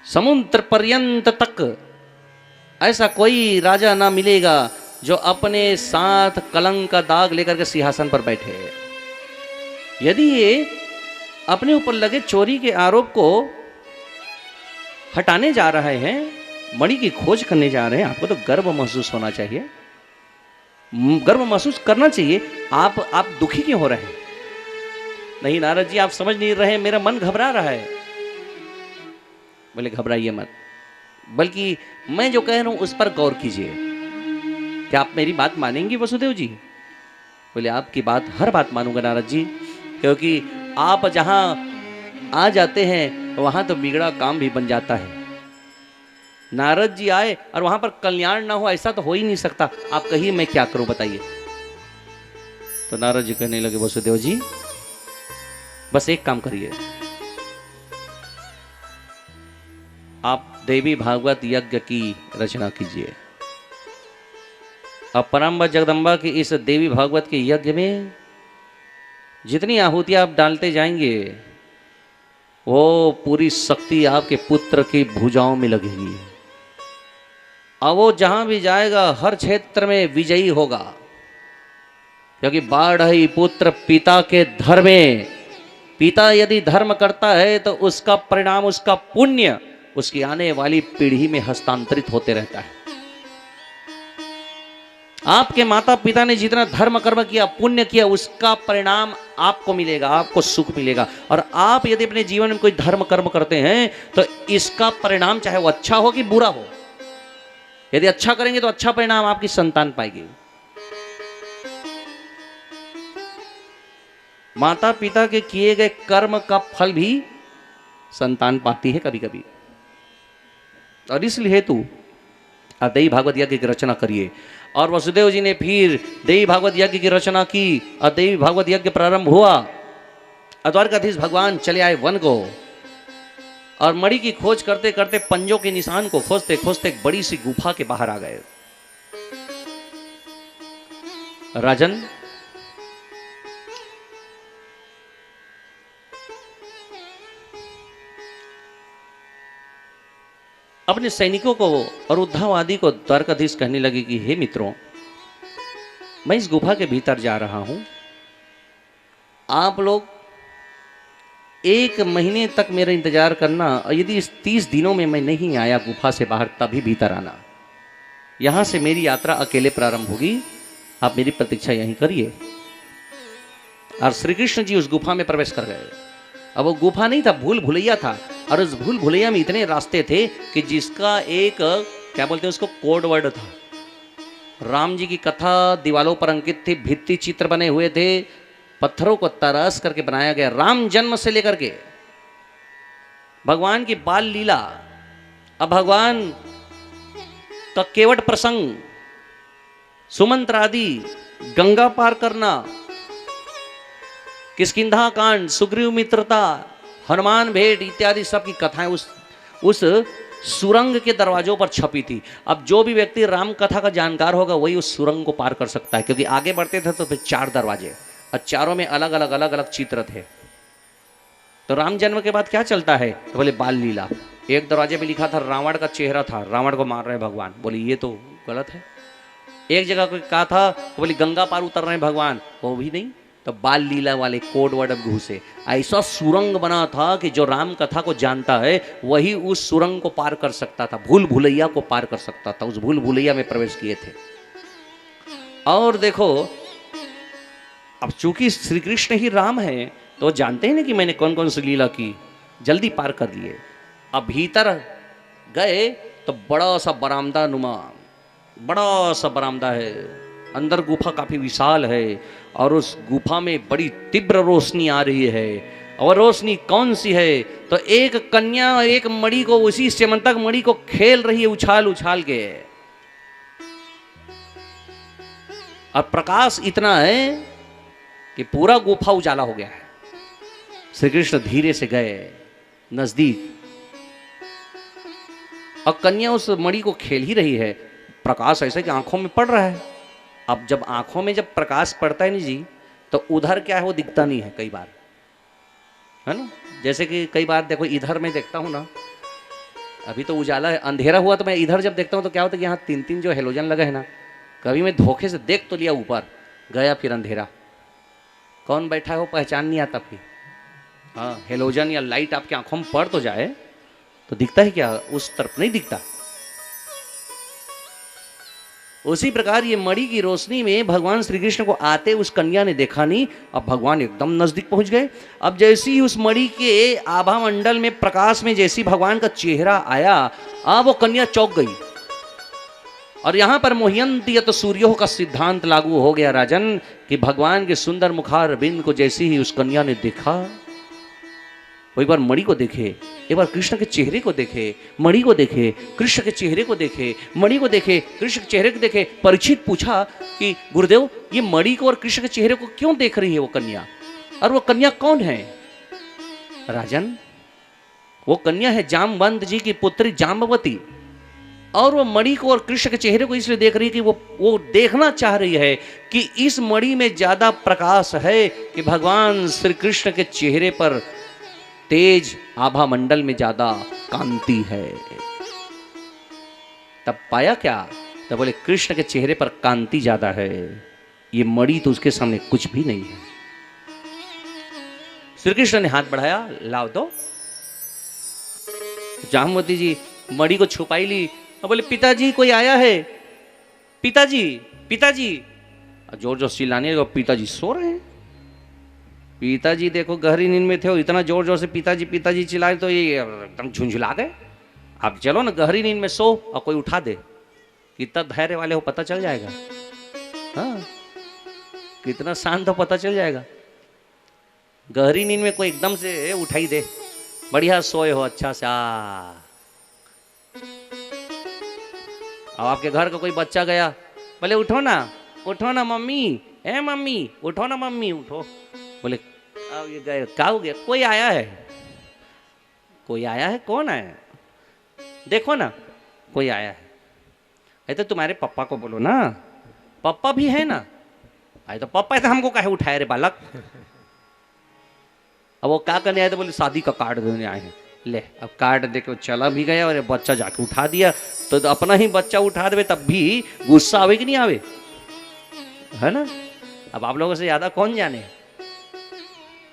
समुद्र पर्यंत तक ऐसा कोई राजा ना मिलेगा जो अपने साथ कलंक का दाग लेकर के सिंहासन पर बैठे। यदि ये अपने ऊपर लगे चोरी के आरोप को हटाने जा रहे हैं, मणि की खोज करने जा रहे हैं, आपको तो गर्व महसूस होना चाहिए, गर्व महसूस करना चाहिए। आप दुखी क्यों हो रहे हैं? नहीं नारद जी, आप समझ नहीं रहे, मेरा मन घबरा रहा है। बोले घबराइए मत, बल्कि मैं जो कह रहा हूं उस पर गौर कीजिए। क्या आप मेरी बात मानेंगे वसुदेव जी? बोले आपकी बात, हर बात मानूंगा नारद जी, क्योंकि आप जहां आ जाते हैं वहां तो बिगड़ा काम भी बन जाता है। नारद जी आए और वहां पर कल्याण ना हो, ऐसा तो हो ही नहीं सकता। आप कहिए मैं क्या करूं बताइए। तो नारद जी कहने लगे वसुदेव जी बस एक काम करिए, आप देवी भागवत यज्ञ की रचना कीजिए। अब परम्बा जगदम्बा की इस देवी भागवत के यज्ञ में जितनी आहुतियां आप डालते जाएंगे वो पूरी शक्ति आपके पुत्र की भुजाओं में लगेगी। अब वो जहां भी जाएगा हर क्षेत्र में विजयी होगा, क्योंकि बाढ़ ही पुत्र पिता के धर्मे। पिता यदि धर्म करता है तो उसका परिणाम, उसका पुण्य उसकी आने वाली पीढ़ी में हस्तांतरित होते रहता है। आपके माता पिता ने जितना धर्म कर्म किया, पुण्य किया, उसका परिणाम आपको मिलेगा, आपको सुख मिलेगा। और आप यदि अपने जीवन में कोई धर्म कर्म करते हैं तो इसका परिणाम चाहे वो अच्छा हो कि बुरा हो, यदि अच्छा करेंगे तो अच्छा परिणाम आपकी संतान पाएगी। माता पिता के किए गए कर्म का फल भी संतान पाती है कभी कभी। और इसलिए हेतु देवी भागवत यज्ञ की रचना करिए। और वसुदेव जी ने फिर देवी भागवत यज्ञ की रचना की और देवी भागवत यज्ञ प्रारंभ हुआ। द्वारकाधीश भगवान चले आए वन को और मणि की खोज करते करते, पंजों के निशान को खोजते खोजते एक बड़ी सी गुफा के बाहर आ गए। राजन, अपने सैनिकों को और उद्धाववादी को द्वारकाधीश कहने लगे कि हे मित्रों, मैं इस गुफा के भीतर जा रहा हूं, आप लोग 1 महीने तक मेरा इंतजार करना, और यदि इस 30 दिनों में मैं नहीं आया गुफा से बाहर तभी भीतर आना। यहां से मेरी यात्रा अकेले प्रारंभ होगी, आप मेरी प्रतीक्षा यहीं करिए। और श्री कृष्ण जी उस गुफा में प्रवेश कर गए। अब वो गुफा नहीं था, भूल भुलैया था। और उस भूल भुलैया में इतने रास्ते थे कि जिसका एक, क्या बोलते हैं उसको, कोड वर्ड था। राम जी की कथा दीवालों पर अंकित थी, भित्ति चित्र बने हुए थे, पत्थरों को तराश करके बनाया गया। राम जन्म से लेकर के भगवान की बाल लीला, अब भगवान का केवट प्रसंग, सुमंत्र आदि, गंगा पार करना, किष्किंधा कांड, सुग्रीव मित्रता, हनुमान भेंट इत्यादि सब की कथाएं उस सुरंग के दरवाजों पर छपी थी। अब जो भी व्यक्ति राम कथा का जानकार होगा वही उस सुरंग को पार कर सकता है, क्योंकि आगे बढ़ते थे तो फिर 4 दरवाजे और चारों में अलग अलग चित्र थे। तो राम जन्म के बाद क्या चलता है तो बोले बाल लीला। एक दरवाजे पे लिखा था रावण का चेहरा था, रावण को मार रहे हैं भगवान, बोले ये तो गलत है। एक जगह को कहा था बोले गंगा पार उतर रहे हैं भगवान, वो भी नहीं। तो बाल लीला वाले कोड वर्ड अब घुसे। ऐसा सुरंग बना था कि जो राम कथा को जानता है वही उस सुरंग को पार कर सकता था, भूल भुलैया को पार कर सकता था। उस भूल भुलैया में प्रवेश किए थे। और देखो, अब चूंकि श्री कृष्ण ही राम है तो जानते हैं ना कि मैंने कौन कौन सी लीला की, जल्दी पार कर लिए। अब भीतर गए तो बड़ा सा बरामदा नुमा, बड़ा सा बरामदा है, अंदर गुफा काफी विशाल है और उस गुफा में बड़ी तीव्र रोशनी आ रही है। और रोशनी कौन सी है तो एक कन्या एक मणि को, उसी स्यमंतक मणि को खेल रही है उछाल उछाल के। और प्रकाश इतना है कि पूरा गुफा उजाला हो गया है। श्री कृष्ण धीरे से गए नजदीक और कन्या उस मणि को खेल ही रही है। प्रकाश ऐसा कि आंखों में पड़ रहा है। अब जब आंखों में जब प्रकाश पड़ता है नहीं जी, तो उधर क्या है वो दिखता नहीं है कई बार, है ना। जैसे कि कई बार देखो इधर मैं देखता हूँ ना, अभी तो उजाला है, अंधेरा हुआ तो मैं इधर जब देखता हूँ तो क्या होता है कि यहाँ 3-3 जो हेलोजन लगे है ना, कभी मैं धोखे से देख तो लिया, ऊपर गया फिर अंधेरा, कौन बैठा है वो पहचान नहीं आता फिर। हाँ, हेलोजन या लाइट आपकी आंखों में पड़ तो जाए तो दिखता है क्या, उस तरफ नहीं दिखता। उसी प्रकार ये मणि की रोशनी में भगवान श्री कृष्ण को आते उस कन्या ने देखा नहीं। अब भगवान एकदम नजदीक पहुंच गए। अब जैसे ही उस मणि के आभा मंडल में प्रकाश में जैसी भगवान का चेहरा आया, अब वो कन्या चौंक गई। और यहां पर मोह्यंती यत सूर्यो का सिद्धांत लागू हो गया राजन, कि भगवान के सुंदर मुखार बिंद को जैसे ही उस कन्या ने देखा, वो एक बार मणि को देखे, एक बार कृष्ण के चेहरे को देखे, मणि को देखे, कृष्ण के चेहरे को देखे, मणि को देखे, कृष्ण के चेहरे को देखे। परीक्षित पूछा कि गुरुदेव ये मणि को और कृष्ण के चेहरे को क्यों देख रही है वो कन्या, और वो कन्या कौन है? राजन, वो कन्या है जामवंत जी की पुत्री जाम्बवती, और वो मणि को और कृष्ण के चेहरे को इसलिए देख रही है कि वो देखना चाह रही है कि इस मणि में ज्यादा प्रकाश है कि भगवान श्री कृष्ण के चेहरे पर तेज आभा मंडल में ज्यादा कांति है। तब पाया क्या? तब बोले कृष्ण के चेहरे पर कांति ज्यादा है, ये मणि तो उसके सामने कुछ भी नहीं है। श्री कृष्ण ने हाथ बढ़ाया, लाओ दो। जामवती जी मणि को छुपाई ली और बोले पिताजी कोई आया है, पिताजी पिताजी। जोर जोर से चिल्लाने लगे, पिताजी सो रहे हैं। पिताजी देखो गहरी नींद में थे और इतना जोर जोर से पिताजी पिताजी चिल्लाए तो ये एकदम झुंझुला गए। आप चलो ना गहरी नींद में सो और कोई उठा दे, कितना धैर्य वाले हो पता चल जाएगा। हाँ, कितना शांत हो पता चल जाएगा। गहरी नींद में कोई एकदम से उठाई दे, बढ़िया सोए हो अच्छा से। अब आपके घर का कोई बच्चा गया, बोले उठो ना मम्मी, ए मम्मी उठो ना मम्मी उठो। बोले अब ये गए, क्या हो गया? कोई आया है, कोई आया है। कौन आया है? देखो ना कोई आया है। अरे तो तुम्हारे पापा को बोलो ना, पापा भी है ना। अरे तो पापा है तो हमको काहे उठाए रे बालक। अब वो क्या करने आए? तो बोले शादी का कार्ड देने आए हैं। ले अब कार्ड दे के चला भी गया और बच्चा जाके उठा दिया। तो अपना ही बच्चा उठा दे तब भी गुस्सा आवे कि नहीं आवे, है ना। अब आप लोगों से ज्यादा कौन जाने,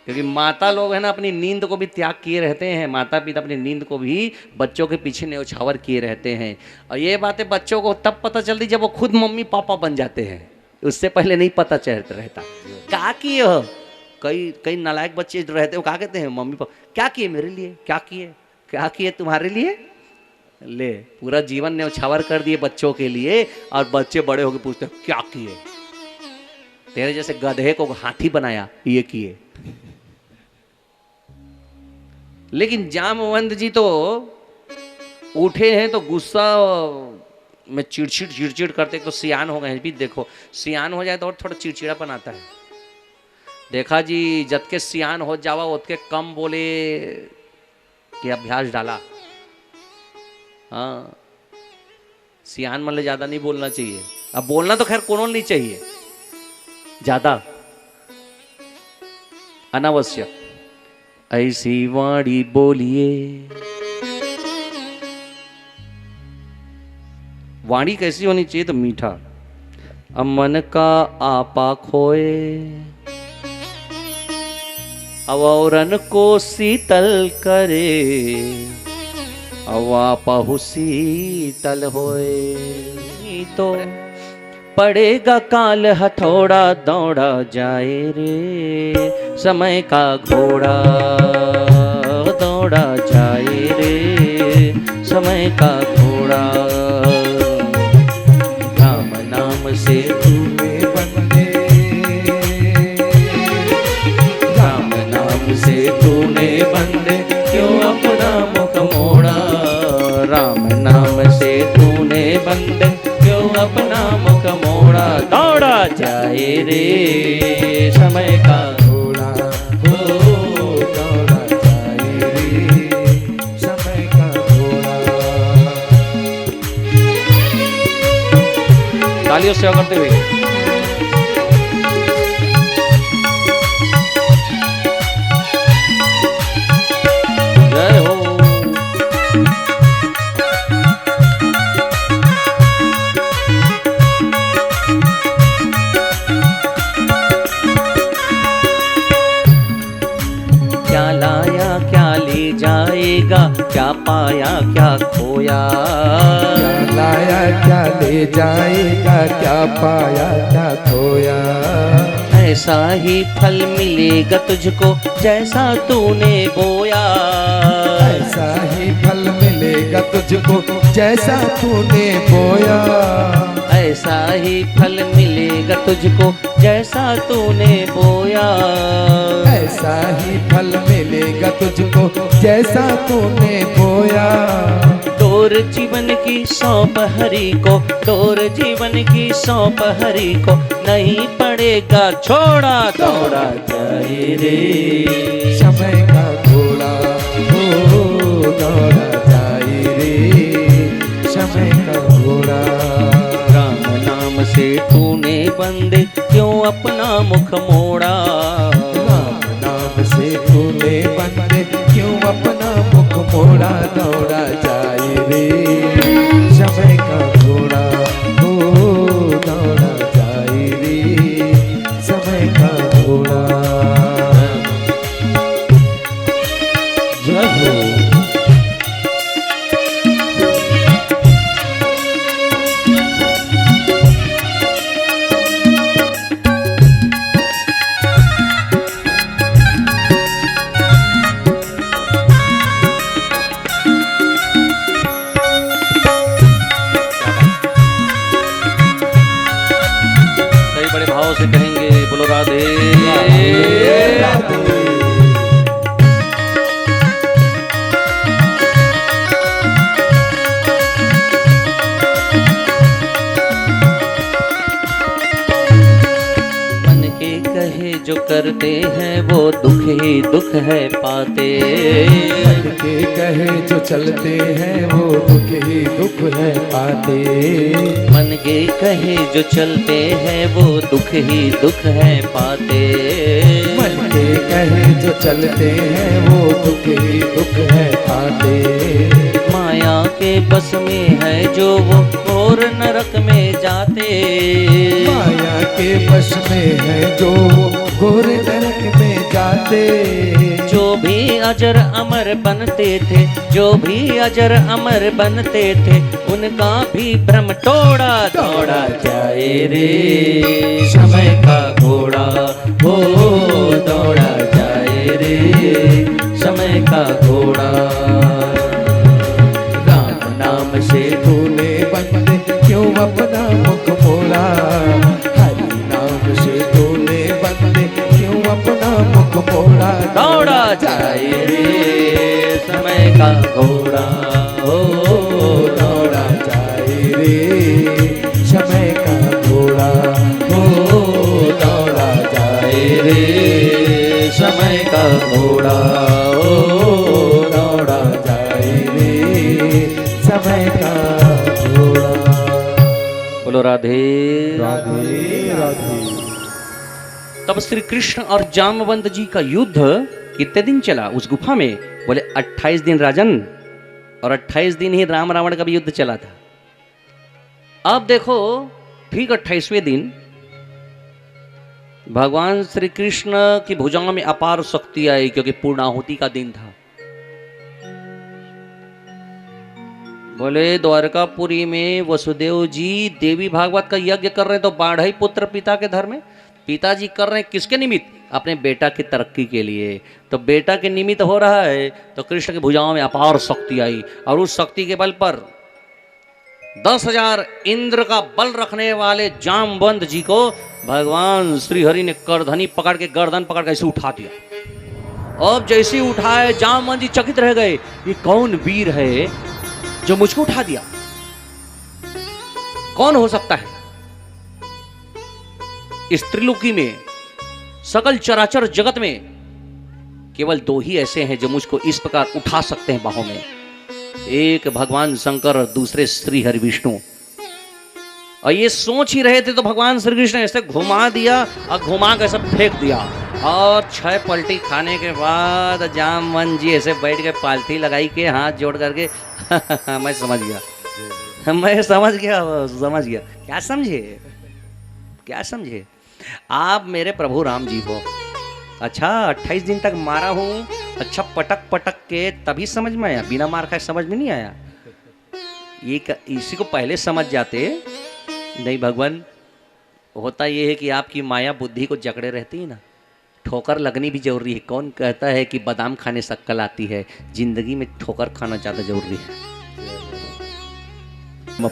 क्योंकि माता लोग है ना अपनी नींद को भी त्याग किए रहते हैं। माता पिता अपनी नींद को भी बच्चों के पीछे न्यौछावर किए रहते हैं। और ये बातें बच्चों को तब पता चलती जब वो खुद मम्मी पापा बन जाते हैं, उससे पहले नहीं पता चलता रहता। क्या किए हो? कई नालायक बच्चे रहते हो, क्या कहते हैं मम्मी पापा क्या किए मेरे लिए, क्या किए तुम्हारे लिए। ले पूरा जीवन न्यौछावर कर दिए बच्चों के लिए, और बच्चे बड़े होकर पूछते हैं क्या किए। तेरे जैसे गधे को हाथी बनाया, ये किए। लेकिन जामवंत जी तो उठे हैं तो गुस्सा में चिड़चिड़ करते, तो सियान हो गए भी। देखो सियान हो जाए तो और थोड़ा चिड़चिड़ापन आता है। देखा जी जतके सियान हो जावा उतके कम बोले कि अभ्यास डाला। हाँ, सियान मतलब ज्यादा नहीं बोलना चाहिए। अब बोलना तो खैर कोनो नहीं चाहिए ज्यादा, अनावश्यक। ऐसी वाणी बोलिए। वाणी कैसी होनी चाहिए? तो मीठा। अब मन का आपा खोए, अब औरन को शीतल करे, अब आपहु शीतल होए। तो पड़ेगा काल हथौड़ा, दौड़ा जाए रे समय का घोड़ा, दौड़ा जाए रे समय का घोड़ा। राम नाम से तूने बंदे, राम नाम से तूने बंदे क्यों अपना मुख मोड़ा। राम नाम से तूने बंदे क्यों अपना मुख मोड़ा। दौड़ा जाए रे समय का घोड़ा, हो दौड़ा जाए रे समय का घोड़ा। तालियों से करते हुए जय हो। क्या क्या पाया क्या खोया। क्या लाया क्या ले जाएगा, क्या पाया क्या खोया। ऐसा ही फल मिलेगा तुझको जैसा तूने बोया। ऐसा ही फल मिलेगा तुझको जैसा तूने बोया। ऐसा ही फल मिलेगा तुझको जैसा तूने बोया। ऐसा ही फल मिलेगा तुझको जैसा तूने बोया। डोर जीवन की सौंप हरि को, डोर जीवन की सौंप हरि को, नहीं पड़ेगा छोड़ा दौड़ा जाए रे। समय का घोड़ा हो दौड़ा जाए रे, समय का घोड़ा। राम नाम से तूने बंदे क्यों अपना मुख मोड़ा। राम नाम से तूने बंदे क्यों अपना मुख मोड़ा। दौड़ा जाए रे समय का घोड़ा हो दौड़ा जाए रे, समय का घोड़ा। जय हो। सही बड़े भाव से कहेंगे बोलो राधे। मन के कहे जो करते हैं वो दुख ही दुख है पाते। मन के कहे जो चलते हैं वो दुख ही दुख है पाते। मन के कहे जो चलते हैं वो दुख ही दुख है पाते। मन के कहे जो चलते हैं वो दुख ही दुख है पाते। माया के बस में है जो वो घोर नरक में जाते। माया के बस में है जो घोर नरक में जाते। जो भी अजर अमर बनते थे, जो भी अजर अमर बनते थे, उनका भी भ्रम तोड़ा दौड़ा जाए रे। समय का घोड़ा हो दौड़ा जाए रे, समय का घोड़ा। राम नाम से तूने बंदे क्यों अपना मुख मोड़ा। हरि नाम से तूने बंदे क्यों अपना मुख मोड़ा। दौड़ा जाए रे समय का घोड़ा हो दौड़ा जाए रे समय का घोड़ा हो दौड़ा जाए रे समय का घोड़ा हो दौड़ा जाए रे समय का घोड़ा। बोलो राधे। राधे राधे। तब श्री कृष्ण और जामवंत जी का युद्ध कितने दिन चला उस गुफा में? बोले 28 दिन राजन, और 28 दिन ही राम रावण का भी युद्ध चला था। अब देखो ठीक 28वें दिन भगवान श्री कृष्ण की भुजाओं में अपार शक्ति आई, क्योंकि पूर्णाहुति का दिन था। बोले द्वारकापुरी में वसुदेव जी देवी भागवत का यज्ञ कर रहे हैं, तो बाढ़ई पुत्र पिता के धर्म में। पिताजी कर रहे हैं किसके निमित्त? अपने बेटा की तरक्की के लिए। तो बेटा के निमित्त हो रहा है, तो कृष्ण की भुजाओं में अपार शक्ति आई, और उस शक्ति के बल पर 10,000 इंद्र का बल रखने वाले जामवंत जी को भगवान श्री हरि ने करधनी पकड़ के गर्दन पकड़ के ऐसे उठा दिया। अब जैसे ही उठाए जामवंत जी चकित रह गए, ये कौन वीर है जो मुझको उठा दिया? कौन हो सकता है? इस त्रिलोकी में, सकल चराचर जगत में केवल 2 ही ऐसे हैं जो मुझको इस प्रकार उठा सकते हैं बाहों में। एक भगवान शंकर और दूसरे श्री हरि विष्णु। और ये सोच ही रहे थे तो भगवान श्री कृष्ण ऐसे घुमा दिया और घुमा के सब फेंक दिया। और 6 पलटी खाने के बाद जामवंत जी ऐसे बैठ के पालथी लगाई के हाथ जोड़ करके मैं समझ गया, मैं समझ गया। क्या समझे? क्या समझे? आप मेरे प्रभु राम जी हो। अच्छा 28 दिन तक मारा हूं अच्छा, पटक पटक के तभी समझ में आया, बिना मार खाए समझ में नहीं आया। इसी को पहले समझ जाते। नहीं भगवान, होता यह है कि आपकी माया बुद्धि को जकड़े रहती है ना, ठोकर लगनी भी जरूरी है। कौन कहता है कि बादाम खाने से अक्ल आती है? जिंदगी में ठोकर खाना ज़्यादा जरूरी है।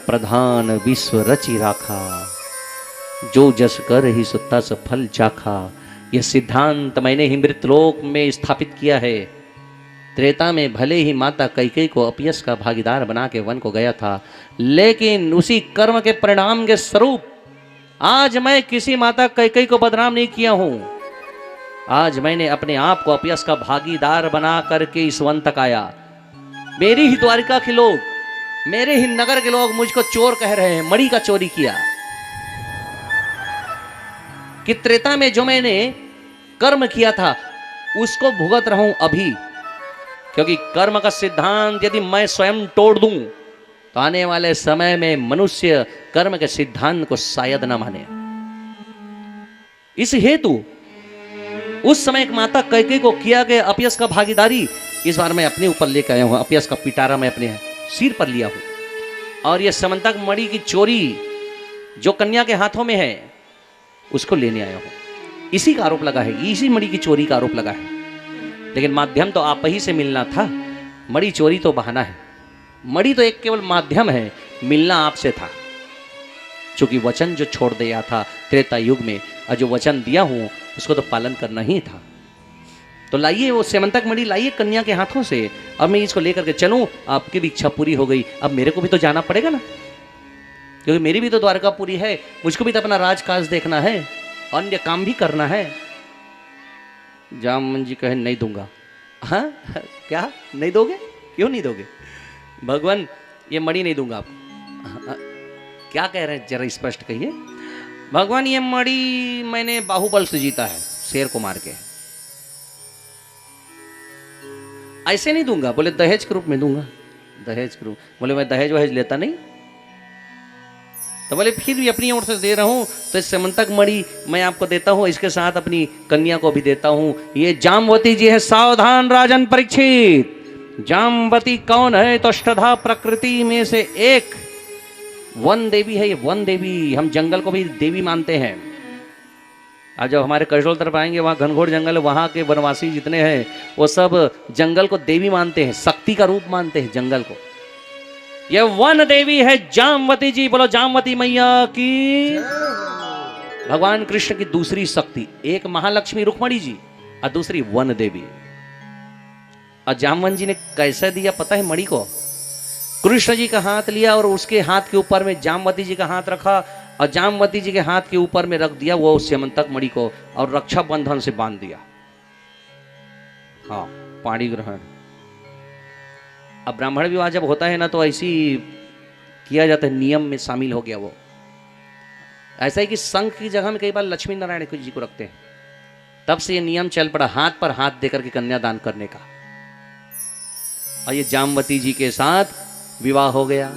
प्रधान विश्व रचि राखा, जो जस कर ही सो तस फल चाखा। यह सिद्धांत मैंने ही मृतलोक में स्थापित किया है। त्रेता में भले ही माता कैकेयी को अपयश का भागीदार बना के वन को गया था, लेकिन उसी कर्म के परिणाम के स्वरूप आज मैं किसी माता कैकेयी को बदनाम नहीं किया हूं। आज मैंने अपने आप को अपयश का भागीदार बना करके इस वन तक आया। मेरी ही द्वारिका के लोग, मेरे ही नगर के लोग मुझको चोर कह रहे हैं, मणि का चोरी किया। कि त्रेता में जो मैंने कर्म किया था उसको भुगत रहा हूं अभी, क्योंकि कर्म का सिद्धांत यदि मैं स्वयं तोड़ दूं तो आने वाले समय में मनुष्य कर्म के सिद्धांत को शायद न माने। इस हेतु उस समय एक माता कैकेयी को किया गया अपयश का भागीदारी इस बार मैं अपने ऊपर लेकर आया हूं। अपयश का पिटारा मैं अपने सिर पर लिया हूं। और यह समंतक मणि की चोरी जो कन्या के हाथों में है उसको लेने आया हूं। इसी का आरोप लगा है, इसी मणि की चोरी का आरोप लगा है। लेकिन माध्यम तो आप ही से मिलना था, मणि चोरी तो बहाना है। मणि तो एक केवल माध्यम है, मिलना आपसे था। चूंकि वचन जो छोड़ दिया था त्रेता युग में, और जो वचन दिया हूं उसको तो पालन करना ही था। तो लाइए वो सेमंतक मणि लाइए कन्या के हाथों से। अब मैं इसको लेकर के चलूं, आपकी भी इच्छा पूरी हो गई। अब मेरे को भी तो जाना पड़ेगा ना, क्योंकि मेरी भी तो द्वारकापुरी है, मुझको भी तो अपना राजकाज देखना है, अन्य काम भी करना है। जामवन जी कहे नहीं दूंगा। हाँ क्या नहीं दोगे? क्यों नहीं दोगे? भगवान ये मणि नहीं दूंगा आपको। क्या कह रहे हैं जरा स्पष्ट कहिए। भगवान ये मणि मैंने बाहुबल से जीता है, शेर को मार के। ऐसे नहीं दूंगा। बोले दहेज के रूप में दूंगा। दहेज के रूप? बोले मैं दहेज वहेज लेता नहीं। तो बोले फिर भी अपनी ओर से दे रहा हूं, तो इस समंतक मणि मैं आपको देता हूं, इसके साथ अपनी कन्या को भी देता हूं। ये जामवती जी है। सावधान राजन परीक्षित, जामवती कौन है? तो अष्टधा प्रकृति में से एक वन देवी है। ये वन देवी, हम जंगल को भी देवी मानते हैं। आज जब हमारे कसोल तरफ आएंगे, वहाँ घनघोर जंगल, वहाँ के वनवासी जितने हैं वो सब जंगल को देवी मानते हैं, शक्ति का रूप मानते हैं जंगल को। ये वन देवी है जामवती जी। बोलो जामवती मैया की। भगवान कृष्ण की दूसरी शक्ति, एक महालक्ष्मी रुक्मणी जी और दूसरी वन देवी। और जामवन जी ने कैसे दिया पता है मणि को? कृष्ण जी का हाथ लिया और उसके हाथ के ऊपर में जामवती जी का हाथ रखा, और जामवती जी के हाथ के ऊपर में रख दिया वो सेमंतक मणि को, और रक्षा बंधन से बांध दिया। हाँ, पाणी ग्रहण। अब ब्राह्मण विवाह जब होता है ना, तो ऐसी किया जाता है, नियम में शामिल हो गया वो। ऐसा है कि शंख की जगह में कई बार लक्ष्मी नारायण जी को रखते हैं। तब से ये नियम चल पड़ा हाथ पर हाथ देकर के कन्यादान करने का। और ये जामवती जी के साथ विवाह हो गया।